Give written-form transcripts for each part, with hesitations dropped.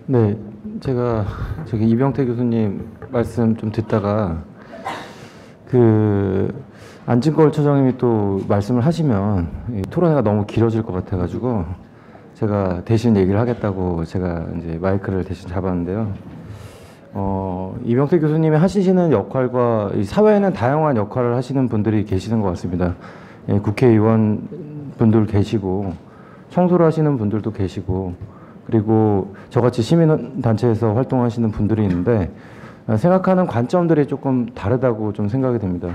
네, 제가 저기 이병태 교수님 말씀 좀 듣다가 그 안진걸 처장님이 또 말씀을 하시면 이 토론회가 너무 길어질 것 같아가지고 제가 대신 얘기를 하겠다고 제가 이제 마이크를 대신 잡았는데요. 이병태 교수님이 하시는 역할과 이 사회에는 다양한 역할을 하시는 분들이 계시는 것 같습니다. 예, 국회의원 분들 계시고 청소를 하시는 분들도 계시고 그리고 저같이 시민단체에서 활동하시는 분들이 있는데 생각하는 관점들이 조금 다르다고 좀 생각이 됩니다.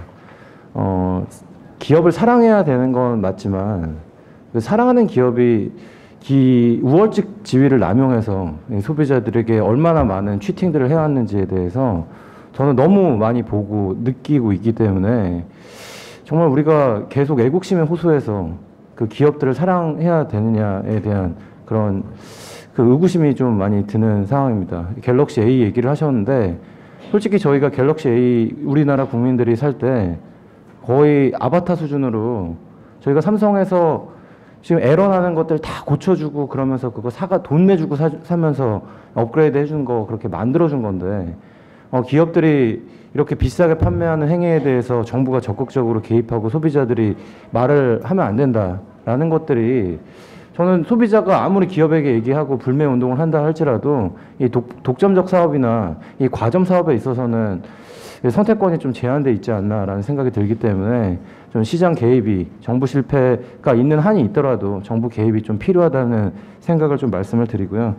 기업을 사랑해야 되는 건 맞지만 그 사랑하는 기업이 우월직 지위를 남용해서 소비자들에게 얼마나 많은 치팅들을 해왔는지에 대해서 저는 너무 많이 보고 느끼고 있기 때문에 정말 우리가 계속 애국심에 호소해서 그 기업들을 사랑해야 되느냐에 대한 그런 그 의구심이 좀 많이 드는 상황입니다. 갤럭시 A 얘기를 하셨는데 솔직히 저희가 갤럭시 A 우리나라 국민들이 살 때 거의 아바타 수준으로 저희가 삼성에서 지금 에러 나는 것들 다 고쳐주고 그러면서 그거 돈 내주고 사면서 업그레이드 해준 거 그렇게 만들어준 건데 기업들이 이렇게 비싸게 판매하는 행위에 대해서 정부가 적극적으로 개입하고 소비자들이 말을 하면 안 된다라는 것들이 저는 소비자가 아무리 기업에게 얘기하고 불매 운동을 한다 할지라도 이 독점적 사업이나 이 과점 사업에 있어서는 선택권이 좀 제한돼 있지 않나라는 생각이 들기 때문에 좀 시장 개입이 정부 실패가 있는 한이 있더라도 정부 개입이 좀 필요하다는 생각을 좀 말씀을 드리고요.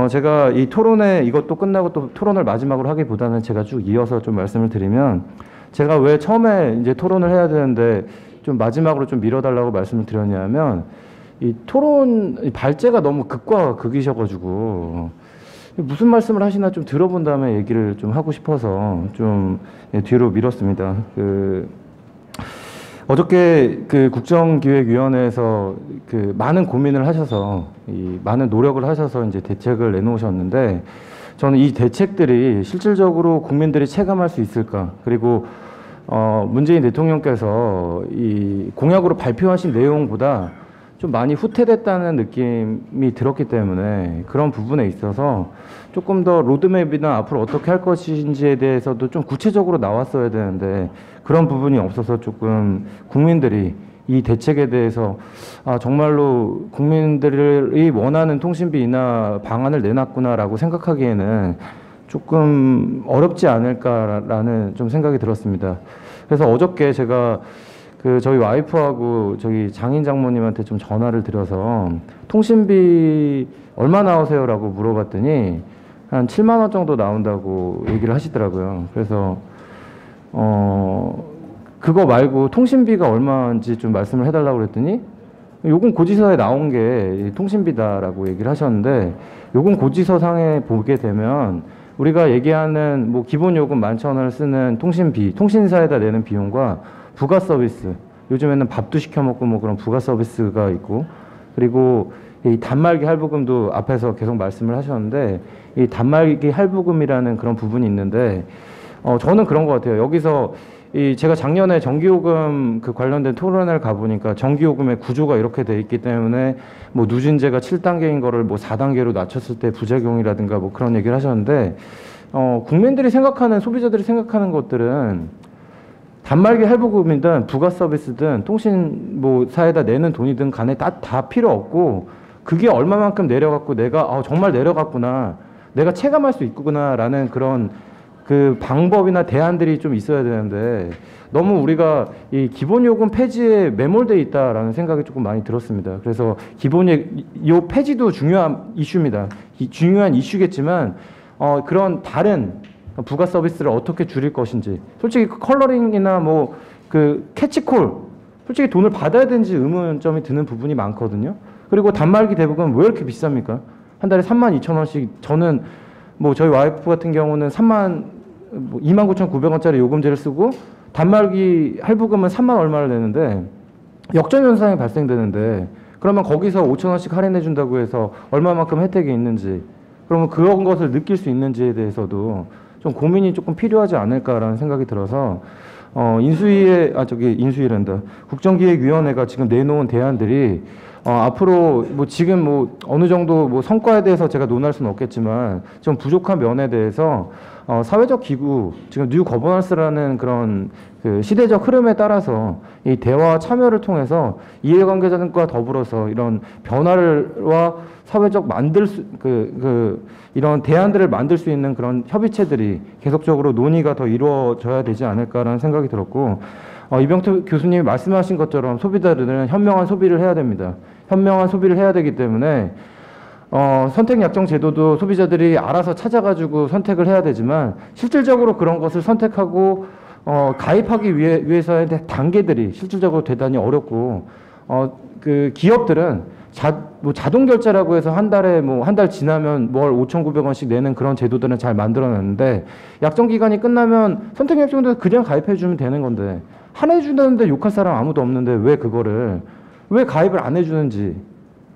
제가 이 토론회 이것도 끝나고 또 토론을 마지막으로 하기보다는 제가 쭉 이어서 좀 말씀을 드리면 제가 왜 처음에 이제 토론을 해야 되는데 좀 마지막으로 좀 미뤄달라고 말씀을 드렸냐면 이 토론 발제가 너무 극과 극이셔가지고 무슨 말씀을 하시나 좀 들어본 다음에 얘기를 좀 하고 싶어서 좀 뒤로 미뤘습니다. 어저께 그 국정기획위원회에서 그 많은 고민을 하셔서 많은 노력을 하셔서 이제 대책을 내놓으셨는데 저는 이 대책들이 실질적으로 국민들이 체감할 수 있을까? 그리고 문재인 대통령께서 이 공약으로 발표하신 내용보다 좀 많이 후퇴됐다는 느낌이 들었기 때문에 그런 부분에 있어서 조금 더 로드맵이나 앞으로 어떻게 할 것인지에 대해서도 좀 구체적으로 나왔어야 되는데 그런 부분이 없어서 조금 국민들이 이 대책에 대해서 정말로 국민들이 원하는 통신비 인하 방안을 내놨구나라고 생각하기에는 조금 어렵지 않을까라는 좀 생각이 들었습니다. 그래서 어저께 제가 저희 와이프하고 저기 장인 장모님한테 좀 전화를 드려서 통신비 얼마 나오세요라고 물어봤더니 한 7만 원 정도 나온다고 얘기를 하시더라고요. 그래서 그거 말고 통신비가 얼마인지 좀 말씀을 해달라고 그랬더니 요금 고지서에 나온 게 통신비다라고 얘기를 하셨는데 요금 고지서상에 보게 되면 우리가 얘기하는 뭐 기본 요금 11,000원을 쓰는 통신비, 통신사에다 내는 비용과 부가 서비스, 요즘에는 밥도 시켜 먹고 뭐 그런 부가 서비스가 있고 그리고 이 단말기 할부금도 앞에서 계속 말씀을 하셨는데 이 단말기 할부금이라는 그런 부분이 있는데 저는 그런 것 같아요. 여기서 제가 작년에 전기요금 그 관련된 토론회를 가보니까 전기요금의 구조가 이렇게 돼 있기 때문에 뭐 누진제가 7단계인 거를 뭐 4단계로 낮췄을 때 부작용이라든가 뭐 그런 얘기를 하셨는데 국민들이 생각하는 소비자들이 생각하는 것들은 단말기 할부금이든 부가 서비스든 통신 뭐 사에다 내는 돈이든 간에 다 필요 없고 그게 얼마만큼 내려갔고 내가 정말 내려갔구나 내가 체감할 수 있구나라는 그런 그 방법이나 대안들이 좀 있어야 되는데 너무 우리가 이 기본요금 폐지에 매몰돼 있다라는 생각이 조금 많이 들었습니다. 그래서 요 폐지도 중요한 이슈입니다. 중요한 이슈겠지만 그런 다른 부가 서비스를 어떻게 줄일 것인지 솔직히 컬러링이나 뭐 그 캐치콜 솔직히 돈을 받아야 되는지 의문점이 드는 부분이 많거든요. 그리고 단말기 대부분 왜 이렇게 비쌉니까? 한 달에 32,000원씩 저는 뭐 저희 와이프 같은 경우는 29,900원짜리 요금제를 쓰고 단말기 할부금은 3만 얼마를 내는데 역전 현상이 발생되는데 그러면 거기서 5,000원씩 할인해 준다고 해서 얼마만큼 혜택이 있는지 그러면 그런 것을 느낄 수 있는지에 대해서도 좀 고민이 조금 필요하지 않을까라는 생각이 들어서 인수위란다. 국정기획위원회가 지금 내놓은 대안들이 앞으로 뭐 지금 뭐 어느 정도 뭐 성과에 대해서 제가 논할 수는 없겠지만 좀 부족한 면에 대해서 사회적 기구, 지금 뉴 거버넌스라는 그런 그 시대적 흐름에 따라서 이 대화 참여를 통해서 이해관계자들과 더불어서 이런 변화와 사회적 이런 대안들을 만들 수 있는 그런 협의체들이 계속적으로 논의가 더 이루어져야 되지 않을까라는 생각이 들었고, 이병투 교수님이 말씀하신 것처럼 소비자들은 현명한 소비를 해야 됩니다. 현명한 소비를 해야 되기 때문에 선택약정 제도도 소비자들이 알아서 찾아가지고 선택을 해야 되지만 실질적으로 그런 것을 선택하고 가입하기 위해서의 단계들이 실질적으로 대단히 어렵고 그 기업들은 자동 결제라고 해서 한 달 지나면 월 5,900원씩 내는 그런 제도들은 잘 만들어놨는데 약정 기간이 끝나면 선택약정도 그냥 가입해 주면 되는 건데 안 해주는데 욕할 사람 아무도 없는데 왜 가입을 안 해주는지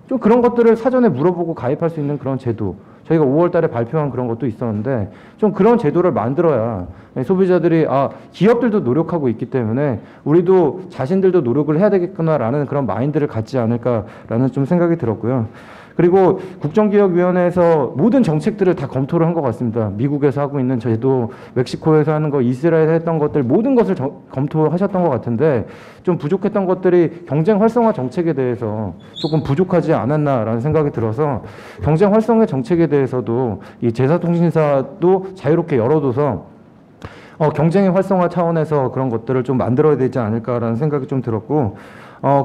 좀 그런 것들을 사전에 물어보고 가입할 수 있는 그런 제도, 저희가 5월 달에 발표한 그런 것도 있었는데 좀 그런 제도를 만들어야 소비자들이 기업들도 노력하고 있기 때문에 우리도 자신들도 노력을 해야 되겠구나라는 그런 마인드를 갖지 않을까라는 좀 생각이 들었고요. 그리고 국정기획위원회에서 모든 정책들을 다 검토를 한 것 같습니다. 미국에서 하고 있는 제도, 멕시코에서 하는 거, 이스라엘에서 했던 것들 모든 것을 검토하셨던 것 같은데 좀 부족했던 것들이 경쟁 활성화 정책에 대해서 조금 부족하지 않았나라는 생각이 들어서 경쟁 활성화 정책에 대해서도 이 제사통신사도 자유롭게 열어둬서 경쟁의 활성화 차원에서 그런 것들을 좀 만들어야 되지 않을까라는 생각이 좀 들었고,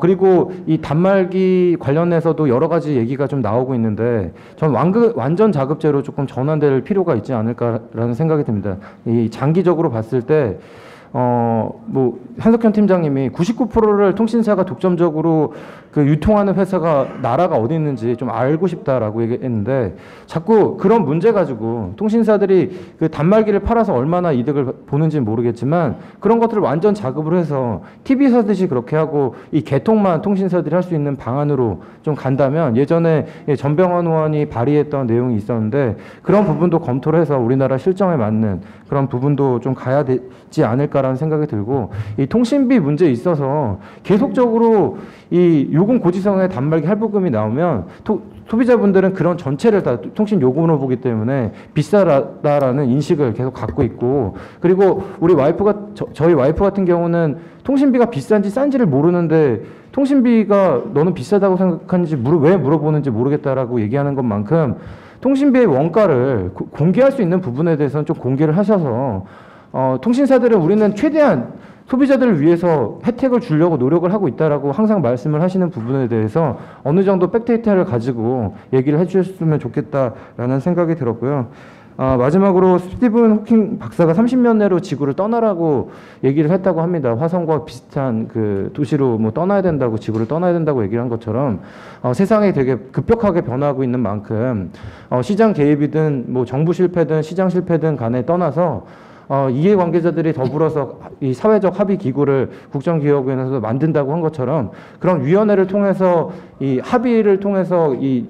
그리고 이 단말기 관련해서도 여러 가지 얘기가 좀 나오고 있는데 전 완전 자급제로 조금 전환될 필요가 있지 않을까라는 생각이 듭니다. 이 장기적으로 봤을 때 뭐 한석현 팀장님이 99%를 통신사가 독점적으로 그 유통하는 나라가 어디 있는지 좀 알고 싶다라고 얘기했는데 자꾸 그런 문제 가지고 통신사들이 그 단말기를 팔아서 얼마나 이득을 보는지는 모르겠지만 그런 것들을 완전 자급을 해서 TV 사듯이 그렇게 하고 이 개통만 통신사들이 할 수 있는 방안으로 좀 간다면 예전에 전병헌 의원이 발의했던 내용이 있었는데 그런 부분도 검토를 해서 우리나라 실정에 맞는 그런 부분도 좀 가야 되지 않을까라는 생각이 들고, 이 통신비 문제에 있어서 계속적으로 이 요금 고지서의 단말기 할부금이 나오면 소비자분들은 그런 전체를 다 통신 요금으로 보기 때문에 비싸다라는 인식을 계속 갖고 있고, 그리고 우리 저희 와이프 같은 경우는 통신비가 비싼지 싼지를 모르는데 통신비가 너는 비싸다고 생각하는지 왜 물어보는지 모르겠다라고 얘기하는 것만큼 통신비의 원가를 공개할 수 있는 부분에 대해서는 좀 공개를 하셔서 통신사들은 우리는 최대한 소비자들을 위해서 혜택을 주려고 노력을 하고 있다라고 항상 말씀을 하시는 부분에 대해서 어느 정도 백데이터를 가지고 얘기를 해주셨으면 좋겠다라는 생각이 들었고요. 마지막으로 스티븐 호킹 박사가 30년 내로 지구를 떠나라고 얘기를 했다고 합니다. 화성과 비슷한 그 도시로 뭐 떠나야 된다고, 지구를 떠나야 된다고 얘기를 한 것처럼 세상이 되게 급격하게 변화하고 있는 만큼 시장 개입이든 뭐 정부 실패든 시장 실패든 간에 떠나서 이해관계자들이 더불어서 이 사회적 합의 기구를 국정기획위원회에서 만든다고 한 것처럼 그런 위원회를 통해서 이 합의를 통해서 이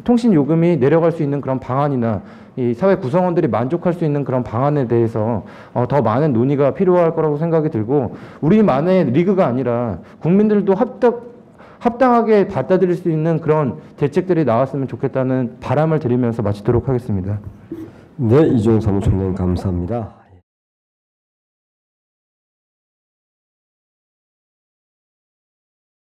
통신 요금이 내려갈 수 있는 그런 방안이나 이 사회 구성원들이 만족할 수 있는 그런 방안에 대해서 더 많은 논의가 필요할 거라고 생각이 들고, 우리만의 리그가 아니라 국민들도 합당하게 받아들일 수 있는 그런 대책들이 나왔으면 좋겠다는 바람을 드리면서 마치도록 하겠습니다. 네, 이종영 사무총장 감사합니다.